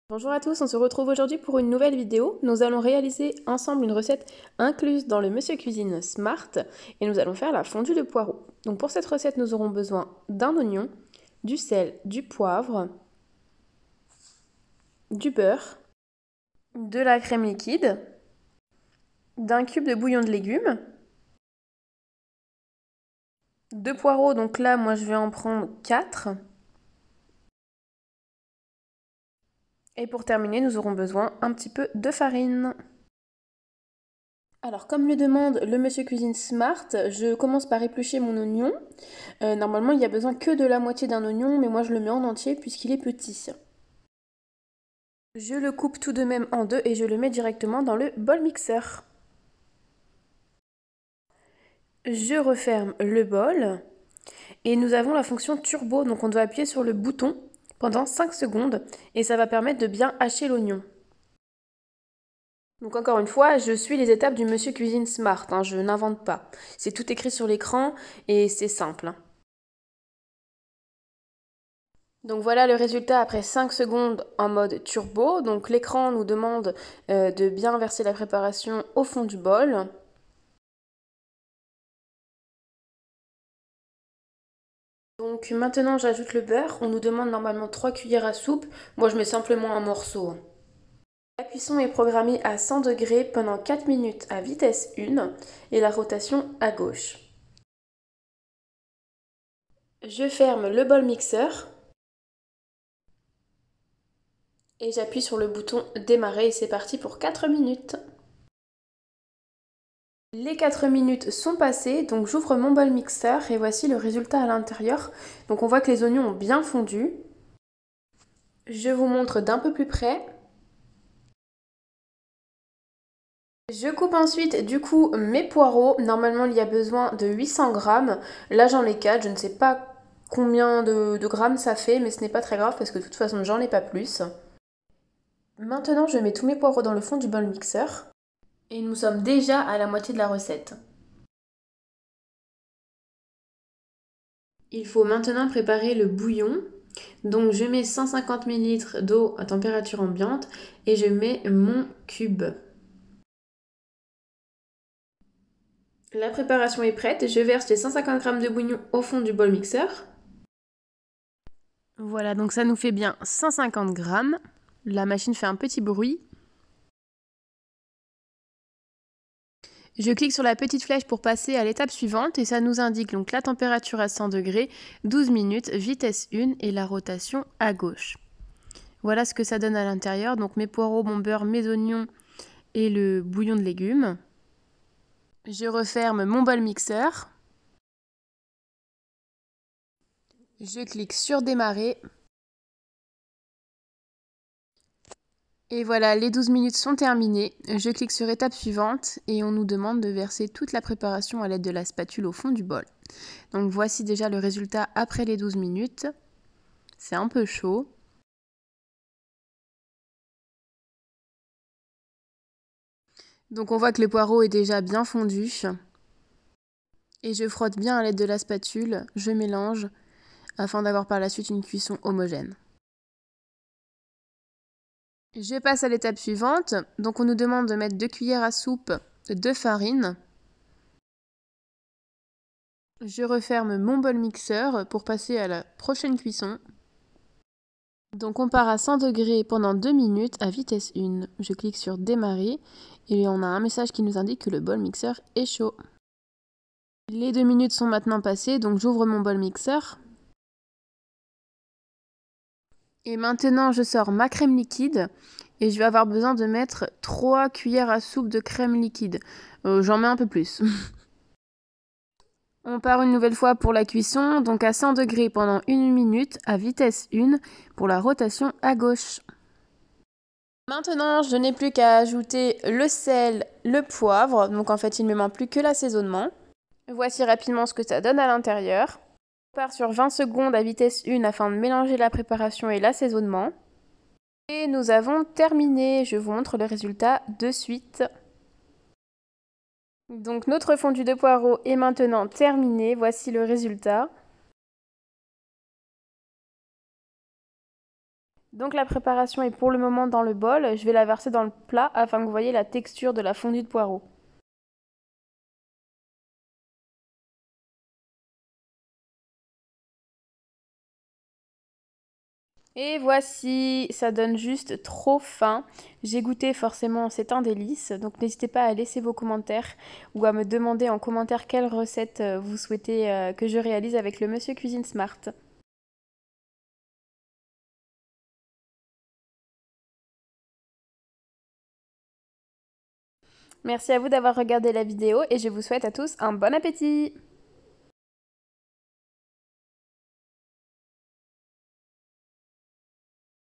Bonjour à tous, on se retrouve aujourd'hui pour une nouvelle vidéo. Nous allons réaliser ensemble une recette incluse dans le Monsieur Cuisine Smart et nous allons faire la fondue de poireaux. Donc pour cette recette, nous aurons besoin d'un oignon, du sel, du poivre, du beurre, de la crème liquide, d'un cube de bouillon de légumes, de poireaux, donc là moi je vais en prendre 4. Et pour terminer, nous aurons besoin un petit peu de farine. Alors, comme le demande le Monsieur Cuisine Smart, je commence par éplucher mon oignon. Normalement, il n'y a besoin que de la moitié d'un oignon, mais moi je le mets en entier puisqu'il est petit. Je le coupe tout de même en deux et je le mets directement dans le bol mixeur. Je referme le bol et nous avons la fonction turbo, donc on doit appuyer sur le bouton pendant 5 secondes et ça va permettre de bien hacher l'oignon. Donc encore une fois, je suis les étapes du Monsieur Cuisine Smart, je n'invente pas. C'est tout écrit sur l'écran et c'est simple. Donc voilà le résultat après 5 secondes en mode turbo. Donc l'écran nous demande de bien verser la préparation au fond du bol. Donc maintenant j'ajoute le beurre. On nous demande normalement 3 cuillères à soupe. Moi je mets simplement un morceau. La cuisson est programmée à 100 degrés pendant 4 minutes à vitesse 1 et la rotation à gauche. Je ferme le bol mixeur et j'appuie sur le bouton démarrer et c'est parti pour 4 minutes. Les 4 minutes sont passées, donc j'ouvre mon bol mixeur et voici le résultat à l'intérieur. Donc on voit que les oignons ont bien fondu. Je vous montre d'un peu plus près. Je coupe ensuite du coup mes poireaux. Normalement il y a besoin de 800 grammes. Là j'en ai 4, je ne sais pas combien de grammes ça fait, mais ce n'est pas très grave parce que de toute façon j'en ai pas plus. Maintenant je mets tous mes poireaux dans le fond du bol mixeur. Et nous sommes déjà à la moitié de la recette. Il faut maintenant préparer le bouillon. Donc je mets 150 ml d'eau à température ambiante et je mets mon cube. La préparation est prête, je verse les 150 g de bouillon au fond du bol mixeur. Voilà, donc ça nous fait bien 150 g. La machine fait un petit bruit. Je clique sur la petite flèche pour passer à l'étape suivante et ça nous indique donc la température à 100 degrés, 12 minutes, vitesse 1 et la rotation à gauche. Voilà ce que ça donne à l'intérieur, donc mes poireaux, mon beurre, mes oignons et le bouillon de légumes. Je referme mon bol mixeur. Je clique sur démarrer. Et voilà, les 12 minutes sont terminées. Je clique sur étape suivante et on nous demande de verser toute la préparation à l'aide de la spatule au fond du bol. Donc voici déjà le résultat après les 12 minutes. C'est un peu chaud. Donc on voit que le poireau est déjà bien fondu. Et je frotte bien à l'aide de la spatule, je mélange afin d'avoir par la suite une cuisson homogène. Je passe à l'étape suivante. Donc on nous demande de mettre 2 cuillères à soupe de farine. Je referme mon bol mixeur pour passer à la prochaine cuisson. Donc on part à 100 degrés pendant 2 minutes à vitesse 1. Je clique sur démarrer et on a un message qui nous indique que le bol mixeur est chaud. Les 2 minutes sont maintenant passées, donc j'ouvre mon bol mixeur. Et maintenant je sors ma crème liquide et je vais avoir besoin de mettre 3 cuillères à soupe de crème liquide. J'en mets un peu plus. On part une nouvelle fois pour la cuisson, donc à 100 degrés pendant 1 minute à vitesse 1 pour la rotation à gauche. Maintenant, je n'ai plus qu'à ajouter le sel, le poivre, donc en fait il ne me manque plus que l'assaisonnement. Voici rapidement ce que ça donne à l'intérieur. On part sur 20 secondes à vitesse 1 afin de mélanger la préparation et l'assaisonnement. Et nous avons terminé, je vous montre le résultat de suite. Donc notre fondue de poireaux est maintenant terminée, voici le résultat. Donc la préparation est pour le moment dans le bol. Je vais la verser dans le plat afin que vous voyez la texture de la fondue de poireaux. Et voici, ça donne juste trop faim. J'ai goûté forcément, c'est un délice. Donc n'hésitez pas à laisser vos commentaires ou à me demander en commentaire quelle recette vous souhaitez que je réalise avec le Monsieur Cuisine Smart. Merci à vous d'avoir regardé la vidéo et je vous souhaite à tous un bon appétit!